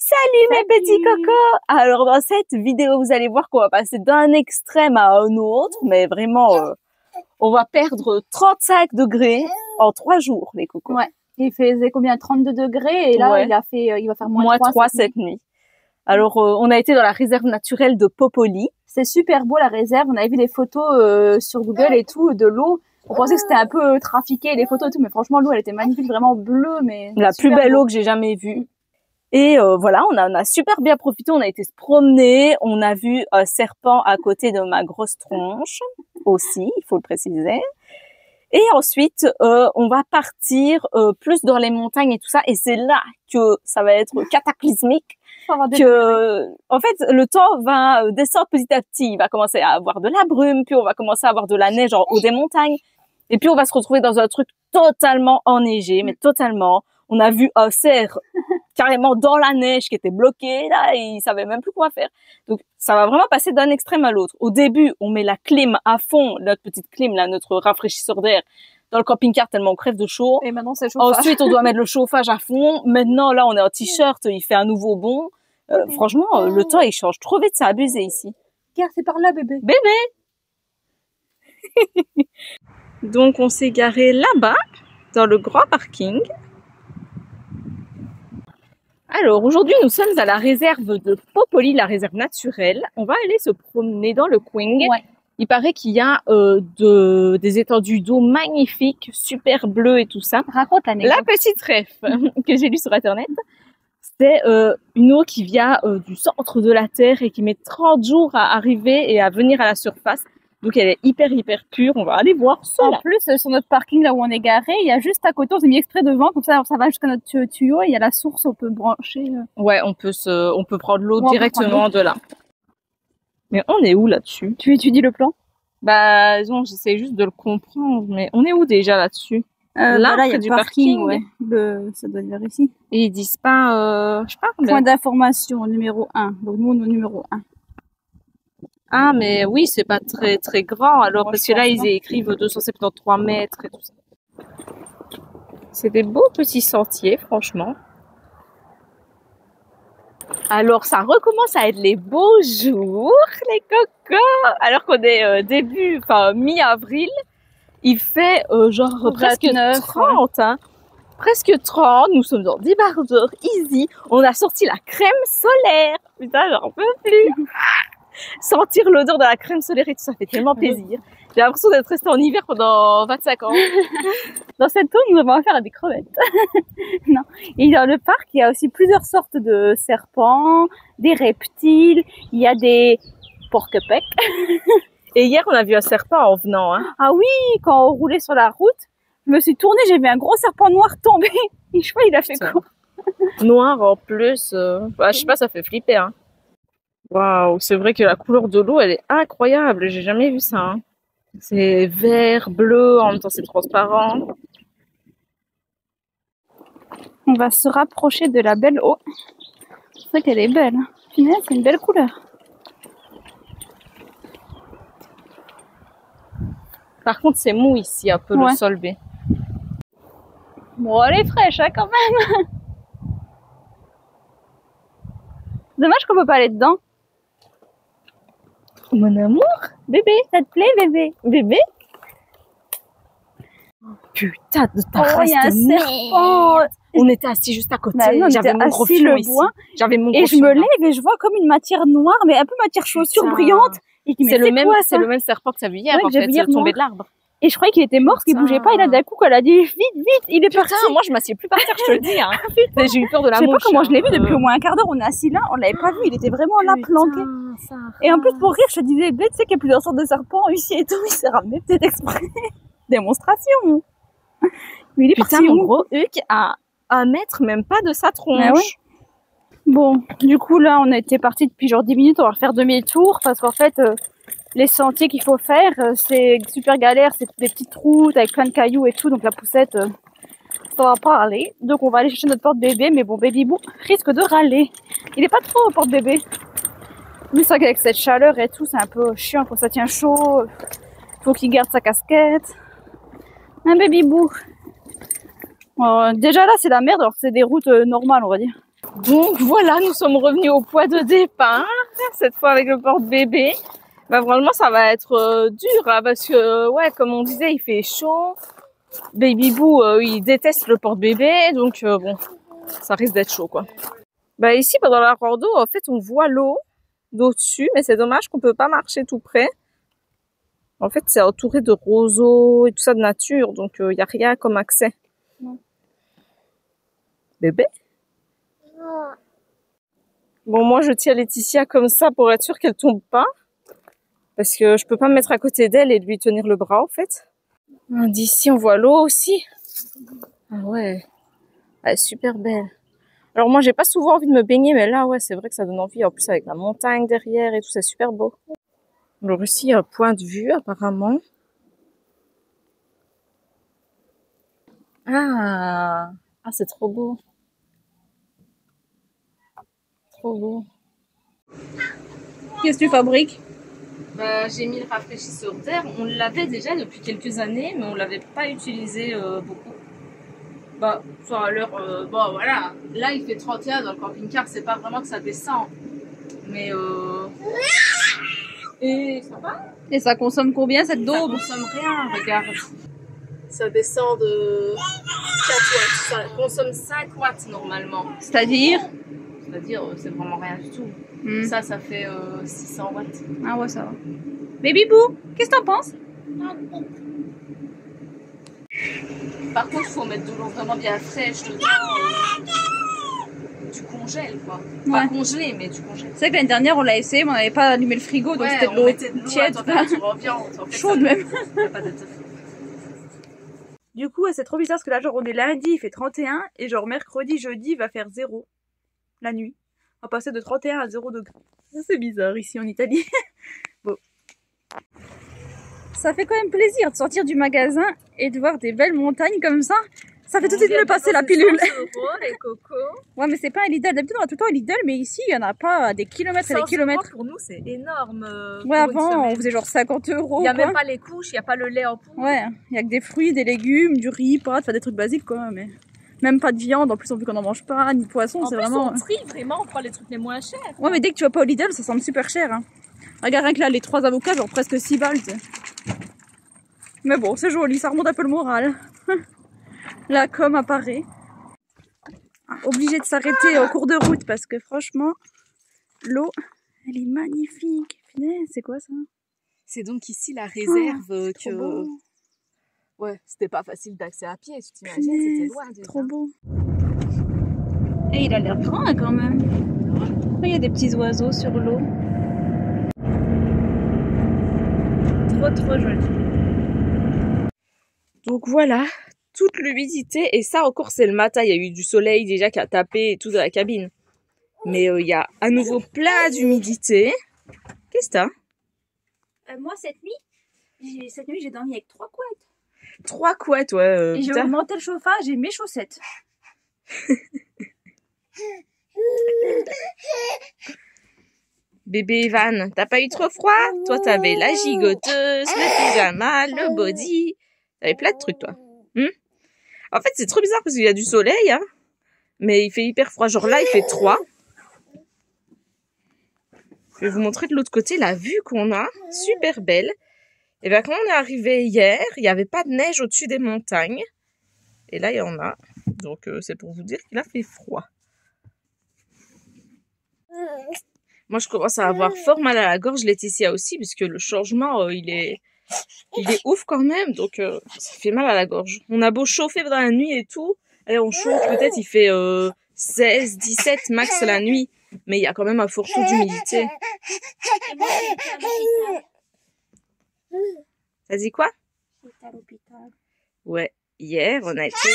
Salut mes petits cocos! Alors dans cette vidéo, vous allez voir qu'on va passer d'un extrême à un autre, mais vraiment, on va perdre 35 degrés en 3 jours, les cocos. Ouais, il faisait combien? 32 degrés et là, ouais. il va faire moins 3 cette nuit. Alors, on a été dans la réserve naturelle de Popoli. C'est super beau la réserve, on avait vu des photos sur Google et tout, de l'eau. On pensait que c'était un peu trafiqué, les photos et tout, mais franchement, l'eau, elle était magnifique, vraiment bleue, mais la plus belle eau que j'ai jamais vue. Et voilà, on a super bien profité, on a été se promener, on a vu un serpent à côté de ma grosse tronche aussi, il faut le préciser. Et ensuite, on va partir plus dans les montagnes et tout ça, et c'est là que ça va être cataclysmique. En fait, le temps va descendre petit à petit. Il va commencer à avoir de la brume, puis on va commencer à avoir de la neige en haut des montagnes. Et puis, on va se retrouver dans un truc totalement enneigé, mais totalement. On a vu un cerf carrément dans la neige qui était bloqué, là, et il savait même plus quoi faire. Donc, ça va vraiment passer d'un extrême à l'autre. Au début, on met la clim à fond, notre petite clim, là, notre rafraîchisseur d'air, dans le camping-car tellement on crève de chaud. Et maintenant, c'est chauffage. Ensuite, on doit mettre le chauffage à fond. Maintenant, là, on est en t-shirt, il fait un nouveau bond. Franchement, le temps, il change trop vite, c'est abusé ici. Regarde, c'est par là, bébé. Bébé! Donc, on s'est garé là-bas, dans le grand parking. Alors, aujourd'hui, nous sommes à la réserve de Popoli, la réserve naturelle. On va aller se promener dans le Quing. Ouais. Il paraît qu'il y a des étendues d'eau magnifiques, super bleues et tout ça. Raconte l'anecdote. La petite ref que j'ai lue sur Internet, c'est une eau qui vient du centre de la Terre et qui met 30 jours à arriver et à venir à la surface. Donc, elle est hyper pure. On va aller voir ça. En plus, sur notre parking, là où on est garé, il y a juste à côté, on s'est mis exprès devant, comme ça va jusqu'à notre tuyau et il y a la source, on peut brancher. Ouais, on peut prendre l'eau directement de là. Mais on est où là-dessus? Tu étudies le plan? Bah, non, j'essaie juste de le comprendre, mais on est où déjà là-dessus? Là, il y a du parking, ouais. Ça doit être vers ici. Et ils disent pas, je sais pas combien. Point d'information, numéro 1. Donc, nous, on est au numéro 1. Ah, mais oui, c'est pas très grand, alors, parce que là, ils écrivent 273 mètres et tout ça. C'est des beaux petits sentiers, franchement. Alors, ça recommence à être les beaux jours, les cocos. Alors qu'on est mi-avril, il fait genre presque 30, hein. Presque 30, nous sommes dans débardeur easy. On a sorti la crème solaire. Putain, j'en peux plus. Sentir l'odeur de la crème solaire et tout ça fait tellement plaisir. J'ai l'impression d'être restée en hiver pendant 25 ans. Dans cette eau, nous avons affaire à des crevettes. Non. Et dans le parc, il y a aussi plusieurs sortes de serpents, des reptiles, il y a des porc-épecs. Et hier, on a vu un serpent en venant. Hein. Ah oui, quand on roulait sur la route, je me suis tournée, j'ai vu un gros serpent noir tomber. Et je sais pas, il a fait quoi. Noir en plus. Je sais pas, ça fait flipper. Hein. Waouh, c'est vrai que la couleur de l'eau, elle est incroyable. J'ai jamais vu ça. Hein. C'est vert, bleu, en même temps c'est transparent. On va se rapprocher de la belle eau. C'est vrai qu'elle est belle. Hein. Finalement, c'est une belle couleur. Par contre, c'est mou ici, un peu le sol B. Bon, elle est fraîche, hein, quand même. Dommage qu'on peut pas aller dedans. Mon amour, bébé, ça te plaît, bébé? Bébé? Putain de ta race il y a un serpent. On était assis juste à côté. Bah, j'avais mon gros fion ici. J'avais mon et je me lève et je vois comme une matière noire, mais un peu matière chaussure brillante. C'est le même serpent que ça vu hier, en fait, tombé de l'arbre. Et je croyais qu'il était mort, qu'il bougeait pas, et là, d'un coup, elle a dit, vite, il est parti. Moi, je m'assieds plus par terre, je te le dis, hein. J'ai eu peur de la mouche. Je sais pas comment je l'ai vu depuis au moins un quart d'heure, on est assis là, on l'avait pas vu, il était vraiment là, planqué. Et en plus, pour rire, je te disais, tu sais qu'il y a plusieurs sortes de serpents ici et tout, il s'est ramené peut-être exprès. Démonstration. Mais il est parti. Mon gros Huck à 1 mètre, même pas de sa tronche. Ouais. Bon, du coup, là, on était parti depuis genre 10 minutes, on va faire demi-tour, parce qu'en fait, les sentiers qu'il faut faire, c'est super galère, c'est des petites routes avec plein de cailloux et tout, donc la poussette, ça va pas aller. Donc on va aller chercher notre porte-bébé, mais bon, Baby Boo risque de râler. Il est pas trop porte-bébé. Mais c'est vrai qu'avec cette chaleur et tout, c'est un peu chiant quand ça tient chaud. Faut qu'il garde sa casquette. Un Baby Boo. Déjà là, c'est la merde, alors que c'est des routes normales, on va dire. Donc voilà, nous sommes revenus au point de départ, cette fois avec le porte-bébé. Bah vraiment ça va être dur là, parce que ouais, comme on disait, il fait chaud. Baby Boo, il déteste le porte-bébé, donc bon, ça risque d'être chaud quoi. Bah ici pendant la rando, en fait, on voit l'eau d'au-dessus, mais c'est dommage qu'on peut pas marcher tout près. En fait, c'est entouré de roseaux et tout ça de nature, donc il y a rien comme accès. Non. Bébé? Non. Bon, moi je tiens Laetitia comme ça pour être sûre qu'elle tombe pas, parce que je peux pas me mettre à côté d'elle et lui tenir le bras en fait. D'ici on voit l'eau aussi. Ah ouais, elle est super belle. Alors moi j'ai pas souvent envie de me baigner, mais là ouais c'est vrai que ça donne envie. En plus avec la montagne derrière et tout, c'est super beau. Alors ici il y a un point de vue apparemment. Ah c'est trop beau. Trop beau. Qu'est-ce que tu fabriques? Bah, j'ai mis le rafraîchisseur d'air. On l'avait déjà depuis quelques années, mais on l'avait pas utilisé beaucoup. Bah, soit à l'heure, bon voilà, là il fait 31 dans le camping-car, c'est pas vraiment que ça descend. Mais et ça va? Et ça consomme combien cette daube? Ça consomme rien, regarde. Ça descend de 4 watts, ça consomme 5 watts normalement. C'est-à-dire? C'est-à-dire, c'est vraiment rien du tout. Ça fait 600 watts. Ah ouais, ça va. Baby Boo, qu'est-ce que t'en penses? Par contre, il faut mettre de l'eau vraiment bien fraîche dedans. Tu congèles quoi. Pas congelé, mais tu congèles. C'est vrai que l'année dernière, on l'a essayé, mais on n'avait pas allumé le frigo, donc c'était de l'eau tiède. Chaude même. Du coup, c'est trop bizarre parce que là, genre, on est lundi, il fait 31, et genre, mercredi, jeudi, il va faire 0. La nuit. On va passer de 31 à 0 degrés. C'est bizarre ici en Italie. Bon. Ça fait quand même plaisir de sortir du magasin et de voir des belles montagnes comme ça. Ça fait tout de suite me passer la pilule. Les cocos. Ouais, mais c'est pas un Lidl. D'habitude, on a tout le temps un Lidl, mais ici, il y en a pas à des kilomètres et des kilomètres. Pour nous, c'est énorme. Ouais, avant, on faisait genre 50 €. Il y a même pas les couches, il y a pas le lait en poudre. Ouais, il y a que des fruits, des légumes, du riz, pâtes, enfin des trucs basiques quoi, mais même pas de viande, en plus on vu qu'on n'en mange pas, ni de poisson, c'est vraiment... on trie vraiment, on prend les trucs les moins chers. Ouais, mais dès que tu vas pas au Lidl, ça semble super cher. Hein. Regarde rien que là, les 3 avocats, genre presque 6 balles, tu sais. Mais bon, c'est joli, ça remonte un peu le moral. La com apparaît. Obligé de s'arrêter au cours de route parce que franchement, l'eau, elle est magnifique. Punaise, c'est quoi ça? C'est donc ici la réserve que... Beau. Ouais, c'était pas facile d'accès à pied, tu t'imagines, c'était loin déjà. Trop beau. Et il a l'air grand hein, quand même. Il y a des petits oiseaux sur l'eau. Trop joli. Donc voilà, toute l'humidité, et ça encore c'est le matin, il y a eu du soleil déjà qui a tapé et tout dans la cabine. Mais il y a à nouveau plein d'humidité. Qu'est-ce que t'as? Moi cette nuit j'ai dormi avec 3 couettes. 3 couettes, ouais. Et j'ai augmenté le chauffage et mes chaussettes. Bébé Evan, t'as pas eu trop froid? Toi t'avais la gigoteuse, le pyjama, le body. T'avais plein de trucs toi. En fait c'est trop bizarre parce qu'il y a du soleil, hein. Mais il fait hyper froid. Genre là il fait 3. Je vais vous montrer de l'autre côté la vue qu'on a. Super belle. Et bien quand on est arrivé hier, il n'y avait pas de neige au-dessus des montagnes. Et là il y en a. Donc c'est pour vous dire qu'il a fait froid. Moi je commence à avoir fort mal à la gorge, Laetitia aussi, puisque le changement il est ouf quand même. Donc ça fait mal à la gorge. On a beau chauffer dans la nuit et tout. Allez, on chauffe peut-être, il fait 16, 17 max la nuit. Mais il y a quand même un fort taux d'humidité. T'as dit quoi? J'étais à l'hôpital. Ouais, hier on a été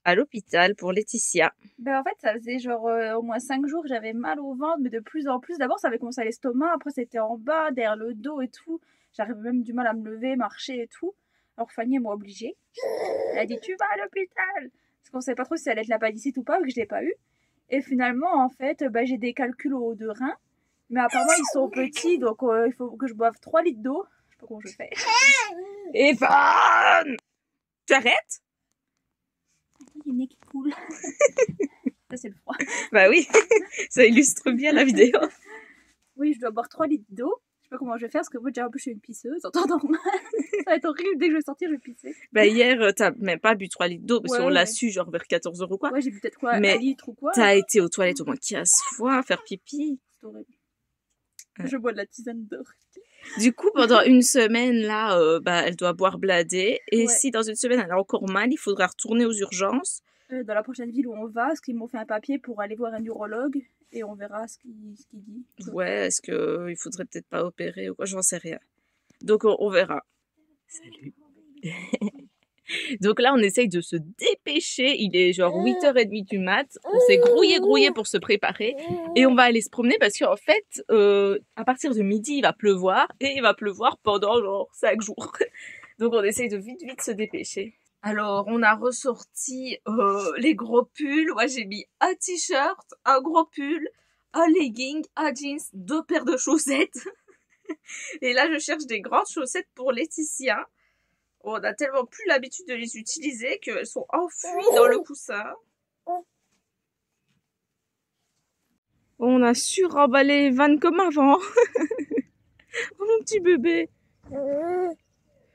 à l'hôpital pour Laetitia. Ben en fait ça faisait genre au moins 5 jours que j'avais mal au ventre, mais de plus en plus. D'abord ça avait commencé à l'estomac, après c'était en bas, derrière le dos et tout. J'avais même du mal à me lever, marcher et tout. Alors Fanny m'a obligée. Elle a dit tu vas à l'hôpital. Parce qu'on savait pas trop si ça allait être l'appendicite ou pas, vu que je l'ai pas eu. Et finalement en fait j'ai des calculs au haut de rein. Mais apparemment ils sont petits, donc il faut que je boive 3 litres d'eau. Je sais pas comment je fais. Evan! Tu arrêtes? Il y a le nez qui coule. après c'est le froid. Bah oui, ça illustre bien la vidéo. Oui, je dois boire 3 litres d'eau. Je sais pas comment je vais faire parce que moi déjà un peu je suis une pisseuse en temps normal. Ça va être horrible, dès que je vais sortir je vais pisser. Bah hier, t'as même pas bu 3 litres d'eau parce qu'on l'a su genre vers 14 h ou quoi. Ouais, j'ai bu peut-être quoi, mais 1 litre ou quoi. T'as été aux toilettes au moins 15 fois à faire pipi. C'est horrible. Je bois de la tisane d'or. Du coup, pendant une semaine, là, elle doit boire bladé. Et si dans une semaine, elle a encore mal, il faudra retourner aux urgences. Dans la prochaine ville où on va, parce qu'ils m'ont fait un papier pour aller voir un urologue. Et on verra ce qu'il dit. Ouais, est-ce qu'il faudrait peut-être pas opérer ou quoi, j'en sais rien. Donc, on verra. Salut. Donc là, on essaye de se dépêcher. Il est genre 8h30 du mat. On s'est grouillé pour se préparer. Et on va aller se promener parce qu'en fait, à partir de midi, il va pleuvoir. Et il va pleuvoir pendant genre 5 jours. Donc on essaye de vite se dépêcher. Alors, on a ressorti les gros pulls. Moi, j'ai mis un t-shirt, un gros pull, un legging, un jeans, 2 paires de chaussettes. Et là, je cherche des grandes chaussettes pour Laetitia. On a tellement plus l'habitude de les utiliser qu'elles sont enfouies dans le coussin. On a su remballer les vannes comme avant. Oh mon petit bébé.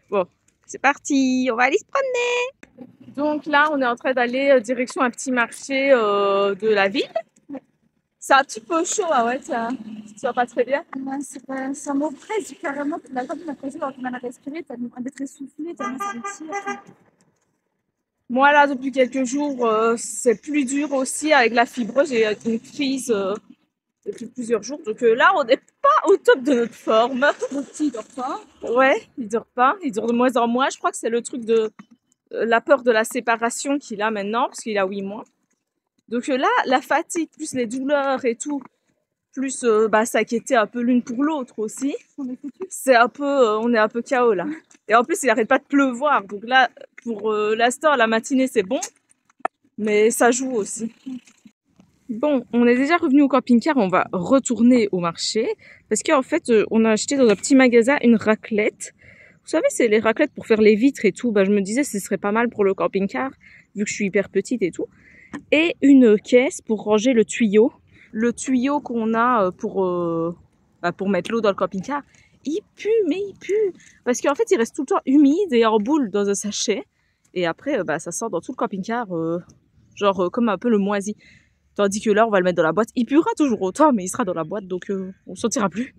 Bon, c'est parti, on va aller se promener. Donc là, on est en train d'aller direction un petit marché de la ville. C'est un petit peu chaud, ah ouais, ça va pas très bien. Ouais, ça m'oppresse carrément. La gorge m'a causé alors qu'on a respiré, t'as d'être essoufflé, t'as ça me tire. Moi là, depuis quelques jours, c'est plus dur aussi avec la fibrose. J'ai une crise depuis plusieurs jours. Donc là, on n'est pas au top de notre forme. Mon petit, il dort pas. Ouais, il dort pas. Il dort de moins en moins. Je crois que c'est le truc de la peur de la séparation qu'il a maintenant, parce qu'il a 8 mois. Donc là, la fatigue, plus les douleurs et tout, plus s'inquiéter un peu l'une pour l'autre aussi. C'est un peu, on est un peu KO là. Et en plus, il arrête pas de pleuvoir. Donc là, pour l'instant, la matinée, c'est bon. Mais ça joue aussi. Bon, on est déjà revenu au camping-car. On va retourner au marché. Parce qu'en fait, on a acheté dans un petit magasin une raclette. Vous savez, c'est les raclettes pour faire les vitres et tout. Je me disais, ce serait pas mal pour le camping-car, vu que je suis hyper petite et tout. Et une caisse pour ranger le tuyau. Le tuyau qu'on a pour mettre l'eau dans le camping-car. Il pue, mais il pue. Parce qu'en fait, il reste tout le temps humide et en boule dans un sachet. Et après, ça sort dans tout le camping-car, comme un peu le moisi. Tandis que là, on va le mettre dans la boîte. Il puera toujours autant, mais il sera dans la boîte, donc on ne sortira plus.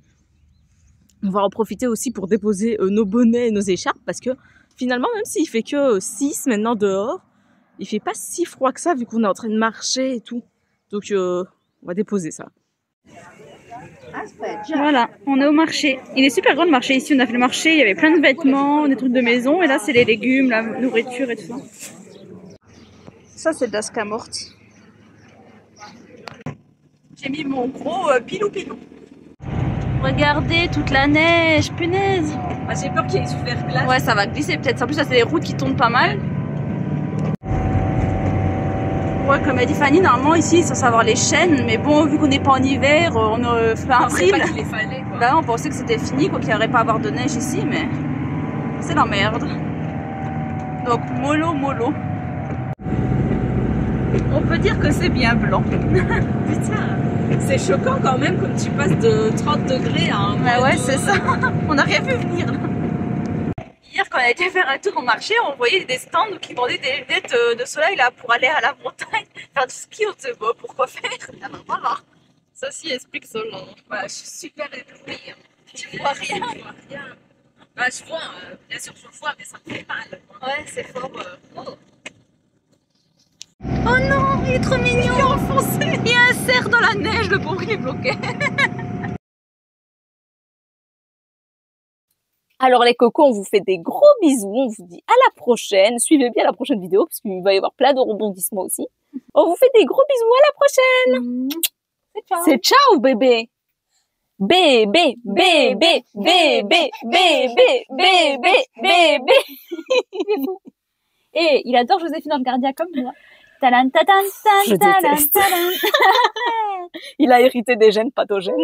On va en profiter aussi pour déposer nos bonnets et nos écharpes. Parce que finalement, même s'il fait que 6 maintenant dehors, il fait pas si froid que ça, vu qu'on est en train de marcher et tout. Donc, on va déposer ça. Voilà, on est au marché. Il est super grand le marché ici. On a fait le marché, il y avait plein de vêtements, des trucs de maison. Et là, c'est les légumes, la nourriture et tout ça. Ça, c'est de la scamortie. J'ai mis mon gros pilou. Regardez toute la neige, punaise. J'ai peur qu'il y ait super glace. Ouais, ça va glisser peut-être. En plus, là, c'est des routes qui tombent pas mal. Ouais, comme a dit Fanny, normalement ici, il censé avoir les chênes, mais bon, vu qu'on n'est pas en hiver, on fait un avril. Pas qu'il les fallait, quoi. Bah, on pensait que c'était fini, quoi, qu'il n'y aurait pas à avoir de neige ici, mais c'est la merde. Donc, mollo. On peut dire que c'est bien blanc. Putain, c'est choquant quand même comme tu passes de 30 degrés à un bah ouais, c'est ça. On n'a rien vu venir, là. Hier, quand on a été faire un tour au marché, on voyait des stands qui vendaient des lunettes de soleil là pour aller à la montagne, faire du ski. On se dit, bon, pourquoi faire? Alors voilà. Ça aussi explique cela. Je suis super éblouie. Tu vois rien. Je vois rien. Je vois, bien sûr, je vois, mais ça me fait mal. Ouais, c'est fort. Oh non, il est trop mignon. Il est enfoncé. Il y a un cerf dans la neige, le pauvre, il est bloqué. Alors les cocos, on vous fait des gros bisous, on vous dit à la prochaine, suivez bien la prochaine vidéo parce qu'il va y avoir plein de rebondissements aussi. On vous fait des gros bisous, à la prochaine. C'est ciao bébé. Bébé. Et il adore Joséphine Anne-Gardia comme moi. Je déteste. Il a hérité des gènes pathogènes.